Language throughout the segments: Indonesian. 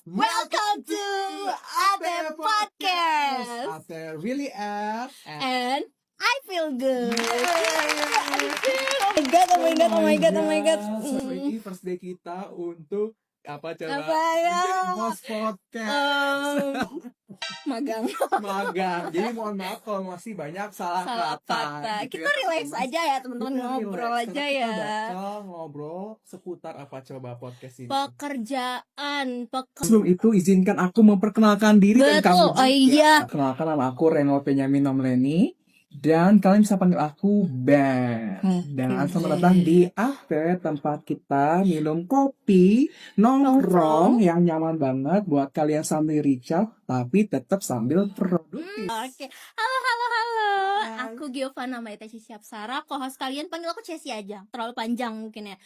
Welcome to Ate Podcast. Ate really app And I feel good. Yay! Oh my god. So ini first day kita untuk apa coba? Apa ya? Menjadi host podcast. Magang. Jadi mohon maaf kalau masih banyak salah kata. Gitu Kita ya, relax teman-teman. aja ya teman-teman, Kita ngobrol relax, aja karena ya. Kita bakal ngobrol seputar apa coba podcast ini. Pekerjaan. Sebelum itu izinkan aku memperkenalkan diri dan Betul. kamu juga. Oh iya. Perkenalkan, nama aku Reno Benyamin Nomleni. Dan kalian bisa panggil aku Ben. Dan selamat datang di Ate, tempat kita minum kopi, nongkrong yang nyaman banget buat kalian sambil recharge, tapi tetap sambil produktif. Oke. Halo. Hai. Aku Giovanna Maita Siapsara, co-host kalian. Panggil aku Cesi aja. Terlalu panjang mungkin ya.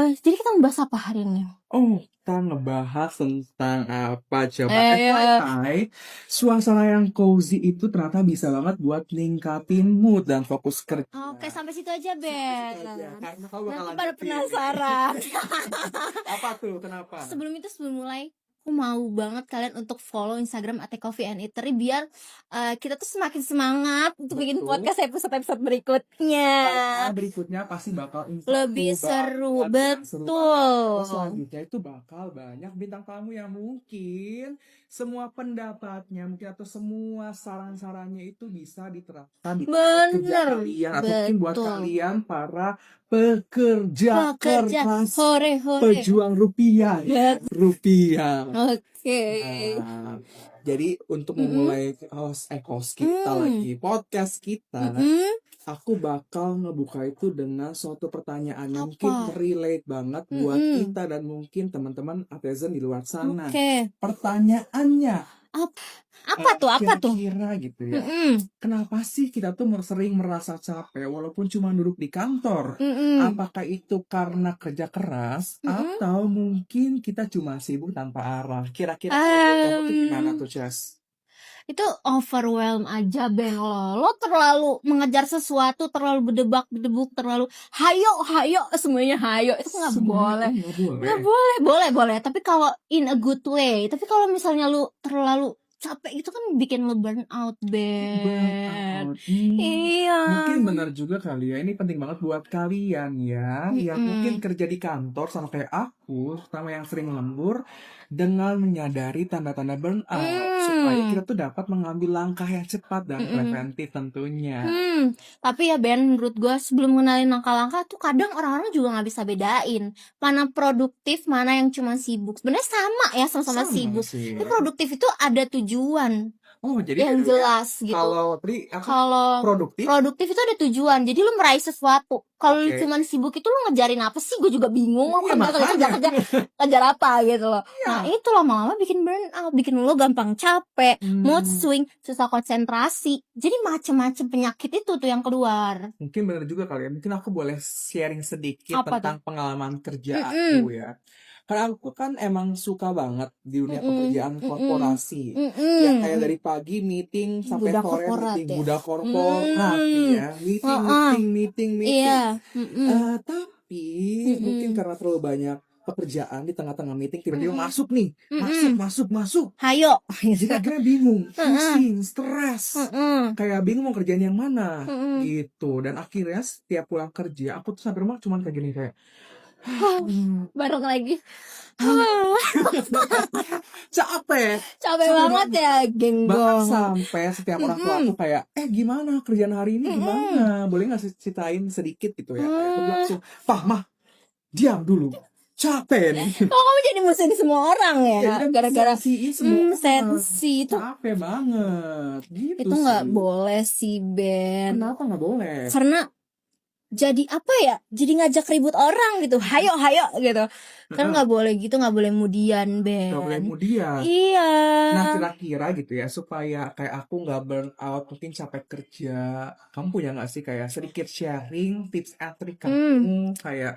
Jadi kita membahas apa hari ini? Oh, kita ngebahas tentang apa coba? Eh, FYI, suasana yang cozy itu ternyata bisa banget buat ningkatin mood dan fokus kerja. Oke, sampai situ aja, Ben. Karena kau bakal Nanti pada lanjutin. penasaran. Apa tuh? Kenapa? Sebelum mulai, aku mau banget kalian untuk follow Instagram Ate Coffee and Eatery biar kita tuh semakin semangat untuk bikin Betul. podcast episode berikutnya. Karena berikutnya pasti bakal Lebih seru, betul. Selanjutnya itu bakal banyak bintang tamu yang mungkin semua pendapatnya mungkin atau semua saran-sarannya itu bisa diterapkan di Bener, kerja kalian atau mungkin buat betul. kalian para pekerja keras, hore. pejuang rupiah. Oke. Nah, jadi untuk memulai host kita lagi podcast kita, aku bakal ngebuka itu dengan suatu pertanyaan yang mungkin Apa? relate banget buat kita dan mungkin teman-teman Atezen di luar sana. Oke. Pertanyaannya, Apa tuh? kira-kira gitu ya, kenapa sih kita tuh sering merasa capek walaupun cuma duduk di kantor? Apakah itu karena kerja keras atau mungkin kita cuma sibuk tanpa arah? Kira-kira kamu tuh gimana tuh, Ces? Itu overwhelm aja, Ben. Lo terlalu mengejar sesuatu, terlalu berdebak-berdebuk, terlalu hayo semuanya hayo. Itu nggak boleh. Nggak boleh. Tapi kalau in a good way. Tapi kalau misalnya lu terlalu capek itu kan bikin lo burn out, Ben. Iya. Mungkin benar juga kali ya. Ini penting banget buat kalian ya, yang mungkin kerja di kantor sama kayak aku, terutama yang sering lembur, dengan menyadari tanda-tanda burnout supaya kita tuh dapat mengambil langkah yang cepat dan preventif tentunya. Tapi ya Ben, menurut gue sebelum mengenalin langkah-langkah tuh kadang orang-orang juga nggak bisa bedain mana produktif, mana yang cuma sibuk. Sebenarnya sama ya, sama-sama sibuk. sih. Tapi produktif itu ada tujuan Oh, jadi yang bedanya jelas gitu. kalau produktif, Produktif itu ada tujuan. Jadi lu meraih sesuatu. Kalau lu Oke. cuma sibuk itu lu ngejarin apa sih? Gue juga bingung. Iya, makanya. Ngejar apa gitu loh. Iya. Nah itu lama-lama bikin burnout, bikin lu gampang capek, mood swing, susah konsentrasi. Jadi macam-macam penyakit itu tuh yang keluar. Mungkin benar juga kali ya. Mungkin aku boleh sharing sedikit Apa tentang pengalaman kerja aku ya. Karena aku kan emang suka banget di dunia pekerjaan korporasi. Yang kayak dari pagi meeting sampai Budak sore korporat meeting, ya. budak korporat ya. Meeting. Tapi mungkin karena terlalu banyak pekerjaan di tengah-tengah meeting tiba-tiba masuk nih. Masuk. Hayo. Jadi akhirnya bingung, pusing, stres. Kayak bingung mau kerjaan yang mana gitu. Dan akhirnya setiap pulang kerja aku tuh sampai rumah cuman kayak gini kayak Bareng lagi. capek Banget ya, bahkan genggong. sampai setiap orang tua aku kayak gimana kerjaan hari ini gimana, boleh nggak ceritain sedikit gitu ya. Kayak aku langsung mah diam dulu, capek nih. Kok kamu jadi musuhin semua orang ya? Jadi Gara-gara sensiin semua orang. sensi itu. Capek banget gitu. Itu nggak sih. boleh sih, Ben. Kenapa nggak boleh? Karena jadi apa ya? Jadi ngajak ribut orang gitu. Hayo gitu. Kan nggak boleh gitu, nggak boleh kemudian, Ben. Nggak boleh kemudian. Iya. Nah kira-kira gitu ya, supaya kayak aku nggak burn out, mungkin capek kerja, kamu punya nggak sih kayak sedikit sharing tips and trick kamu kayak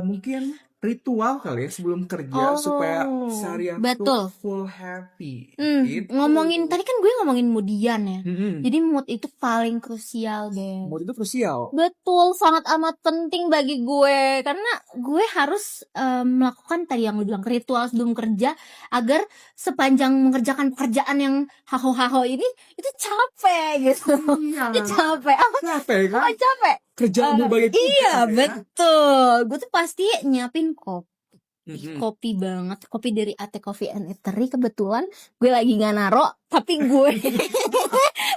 mungkin ritual kali ya sebelum kerja supaya Oh, seharian betul. tuh full happy. Gitu. Ngomongin tadi kan gue ngomongin moodian ya. Mm-mm. Jadi mood itu paling krusial, Ben. Mood itu krusial. Betul, sangat amat penting bagi gue karena gue harus melakukan tadi yang lu bilang ritual sebelum kerja agar sepanjang mengerjakan pekerjaan yang haho-haho ini itu capek gitu. Iya. Itu capek. Capek kan? Apa capek? Kerjaanmu bagai Iya, Tuhan, ya. betul. Gue tuh pasti nyiapin kopi. Mm-mm. Kopi banget, kopi dari Ate Coffee and Eatery. Kebetulan gue lagi nggak naro, tapi gue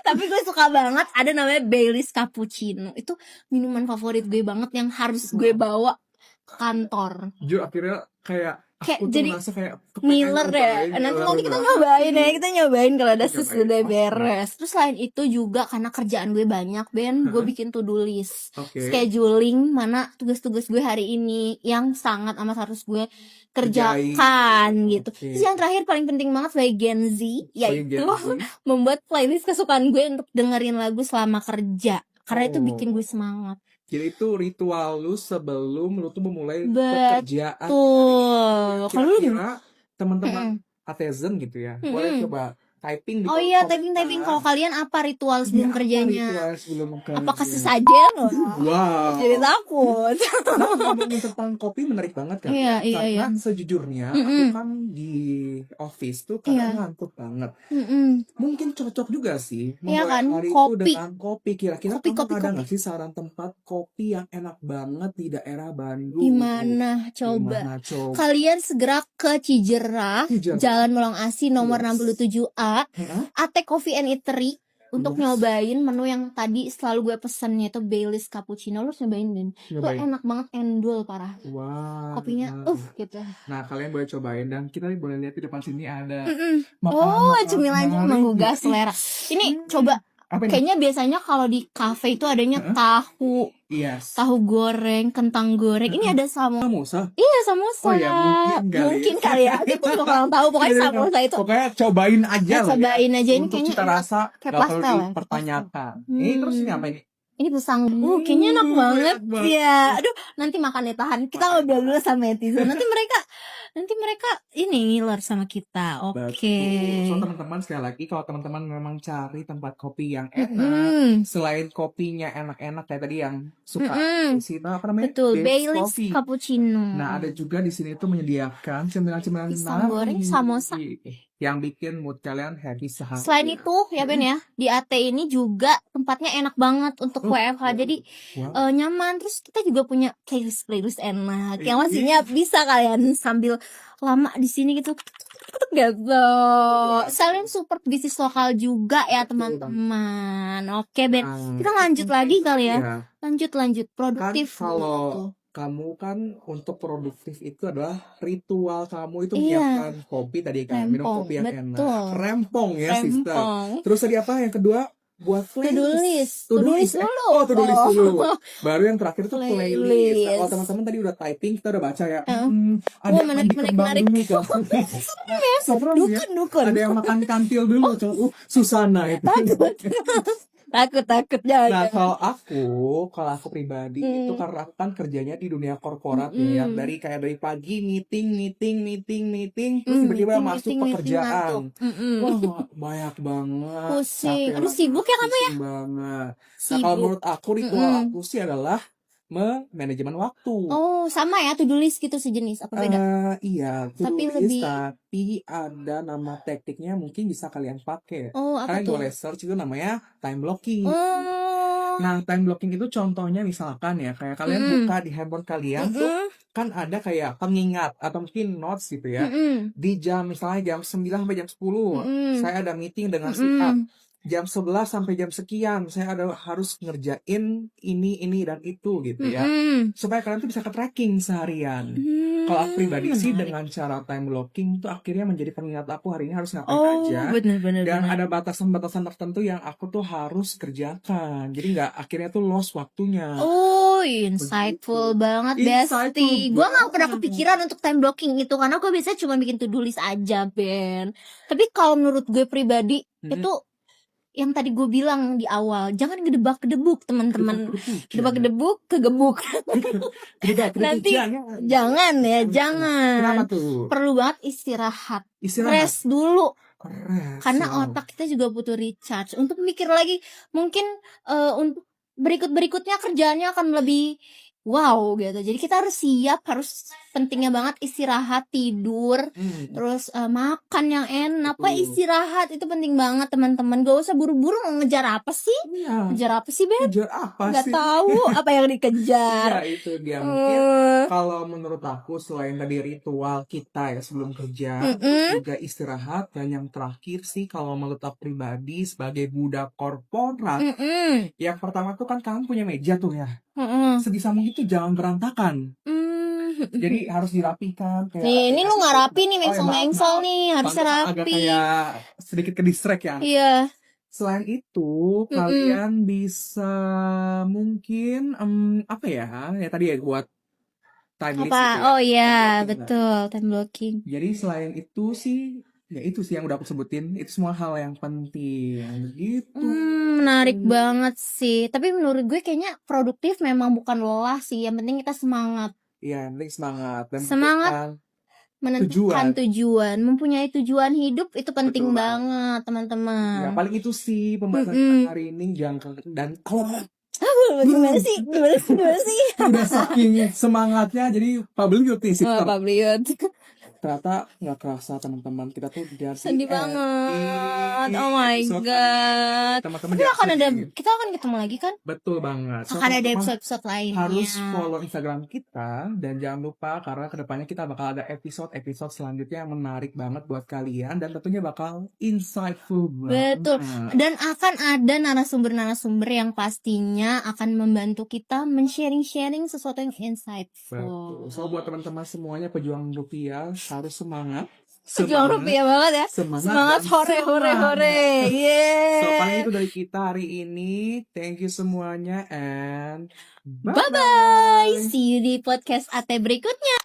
tapi gue suka banget ada namanya Baileys Cappuccino. Itu minuman favorit gue banget yang harus gue bawa ke kantor. Jujur akhirnya kayak aku tuh Jadi merasa kayak ngiler ya. Nanti kita nyobain ya, kita nyobain kalau udah sudah beres. Terus selain itu juga karena kerjaan gue banyak, Ben, gue bikin to-do list, scheduling mana tugas-tugas gue hari ini yang sangat amat harus gue kerjakan gitu. Terus yang terakhir paling penting banget sebagai Gen Z, yaitu membuat playlist kesukaan gue untuk dengerin lagu selama kerja. Karena itu bikin gue semangat. Jadi itu ritual lu sebelum lu tuh memulai pekerjaan. Betul. Kira-kira teman-teman Artisan gitu ya, boleh coba typing di Oh iya, typing. Kalau kalian apa ritual sebelum kerjanya? Ritual sebelum kerja. Apakah sesajen? Wow. Jadi takut. Nah, ngomongin tentang kopi menarik banget kan? Iya. Karena sejujurnya aku kan di office tuh kadang ngantuk banget. Mungkin cocok juga sih memulai hari itu dengan kopi. Kira-kira kamu ada nggak sih saran tempat kopi yang enak banget di daerah Bandung? Gimana coba? Kalian segera ke Cijerah, Jalan Melong Asi nomor 67A, Ate Coffee and Eatery untuk nyobain menu yang tadi selalu gue pesen, yaitu Baileys Cappuccino. Lu harus nyobain, Ben. Itu enak banget, endul parah. Wow. Kopinya gitu. Nah, kalian boleh cobain dan kita boleh lihat di depan sini ada cemilan menggugah selera. Ini coba. Kayaknya biasanya kalau di kafe itu adanya tahu, tahu goreng, kentang goreng. Ini ada samosa. Iya, samosa. Oh ya, mungkin kali ya. Aku kurang tahu, pokoknya samosa itu. Pokoknya cobain aja lah. Cobain aja ini untuk kayaknya cita rasa kayak gak pastel perlu ya. dipertanyakan. Ini terus ini apa ini? Ini pisang. Kayaknya enak banget. Iya. Aduh, nanti makan tahan. Kita ngobrol dulu sama netizen. Nanti mereka ini ngiler sama kita. Oke. So teman-teman, sekali lagi kalau teman-teman memang cari tempat kopi yang enak, selain kopinya enak-enak kayak tadi yang suka isi apa namanya? Betul, Baileys Cappuccino. Nah, ada juga di sini tuh menyediakan cemilan-cemilan pisang goreng, samosa yang bikin mood kalian happy sehari. Selain itu ya Ben ya, di AT ini juga tempatnya enak banget untuk WFH. Jadi nyaman. Terus kita juga punya playlist enak yang pastinya bisa kalian sambil lama di sini gitu. Gitu. Saling support bisnis lokal juga ya teman-teman. Oke Ben, kita lanjut lagi kali ya. Lanjut produktif. Kan kalau kamu kan untuk produktif itu adalah ritual kamu itu menyiapkan kopi tadi kan, minum kopi yang enak. Rempong ya, sister. Terus tadi apa yang kedua? Buat playlist. To-do-list dulu. To-do-list dulu. Baru yang terakhir tuh playlist. Kalau teman-teman tadi udah typing, kita udah baca ya. Ada menarik. Dukun. Ada yang makan kantil dulu. Susana itu. Takut Nah, kalau aku pribadi itu karena aku kan kerjanya di dunia korporat ya, dari pagi meeting terus tiba-tiba masuk pekerjaan. Wah, banyak banget. Pusing. Aduh, sibuk ya kamu ya? Banget. Nah, kalau menurut aku ritual aku sih adalah manajemen waktu. Oh, sama ya, to-do list gitu sejenis, apa beda? Iya, tapi ada nama tekniknya mungkin bisa kalian pakai. Apa kalian tuh? boleh search itu namanya time blocking. Nah, time blocking itu contohnya misalkan ya, kayak kalian buka di handphone kalian tuh kan ada kayak pengingat atau mungkin notes gitu ya. Di jam misalnya jam 9 sampai jam 10 saya ada meeting dengan si A. Jam 11 sampai jam sekian saya harus ngerjain ini dan itu gitu ya, supaya kalian tuh bisa ke-tracking seharian. Kalau aku pribadi sih dengan cara time blocking itu akhirnya menjadi pengingat aku hari ini harus ngapain aja. Dan ada batasan-batasan tertentu yang aku tuh harus kerjakan, jadi nggak akhirnya tuh lost waktunya. Insightful banget Besti. Gue gak pernah kepikiran untuk time blocking itu, karena gue biasanya cuma bikin to-do list aja Ben. Tapi kalau menurut gue pribadi itu yang tadi gue bilang di awal, jangan gedebak-gedebuk teman-teman. Gedebak-gedebuk, kegebuk. Nanti jangan ya, jangan. Kenapa tuh? Perlu banget istirahat. Istirahat. Rest dulu. Rest. Karena otak kita juga butuh recharge untuk mikir lagi. Mungkin untuk berikutnya kerjaannya akan lebih wow gitu. Jadi kita harus siap, harus pentingnya banget istirahat, tidur, terus makan yang enak. Apa istirahat itu penting banget teman-teman. Gak usah buru-buru ngejar apa sih? Iya. Ngejar apa sih, Ben? Ngejar apa Gak sih? tahu apa yang dikejar. Ya itu dia. Mungkin kalau menurut aku selain tadi ritual kita ya sebelum kerja, juga istirahat, dan yang terakhir sih kalau menurut aku pribadi sebagai budak korporat, yang pertama tuh kan kalian punya meja tuh ya. Sebisa mungkin tuh jangan berantakan. Jadi harus dirapikan kayak. Nih, ini lu nggak rapi nih, mengsel-mengsel nih, harusnya Pantas rapi. agak kayak sedikit ke distract ya. Iya. Selain itu, kalian bisa mungkin apa ya? Ya tadi ya buat time list Apa? gitu ya. Oh iya, Time blocking betul, time blocking. Jadi selain itu sih, ya itu sih yang udah aku sebutin. Itu semua hal yang penting. Gitu. Menarik banget sih. Tapi menurut gue kayaknya produktif memang bukan lelah sih. Yang penting kita semangat. Iya, yang penting semangat. Dan Semangat menentukan tujuan. Mempunyai tujuan hidup itu penting banget, teman-teman. Ya, paling itu sih pembahasan kita hari ini. Dan kalau gimana sih? udah saking semangatnya, jadi Pabliot nih sih. Pabliot. Ternyata nggak kerasa teman-teman, kita tuh udah sedih banget. Oh my god. Teman-teman kita akan ketemu lagi kan? Betul banget. Akan ada episode lainnya. Harus follow Instagram kita, dan jangan lupa karena kedepannya kita bakal ada episode selanjutnya yang menarik banget buat kalian, dan tentunya bakal insightful banget. Betul. Dan akan ada narasumber-narasumber yang pastinya akan membantu kita men-sharing sesuatu yang insightful. Betul. So buat teman-teman semuanya pejuang rupiah harus semangat. Pejuang rupiah banget ya. Semangat hore. Yeah. So paling itu dari kita hari ini. Thank you semuanya and bye bye. See you di podcast AT berikutnya.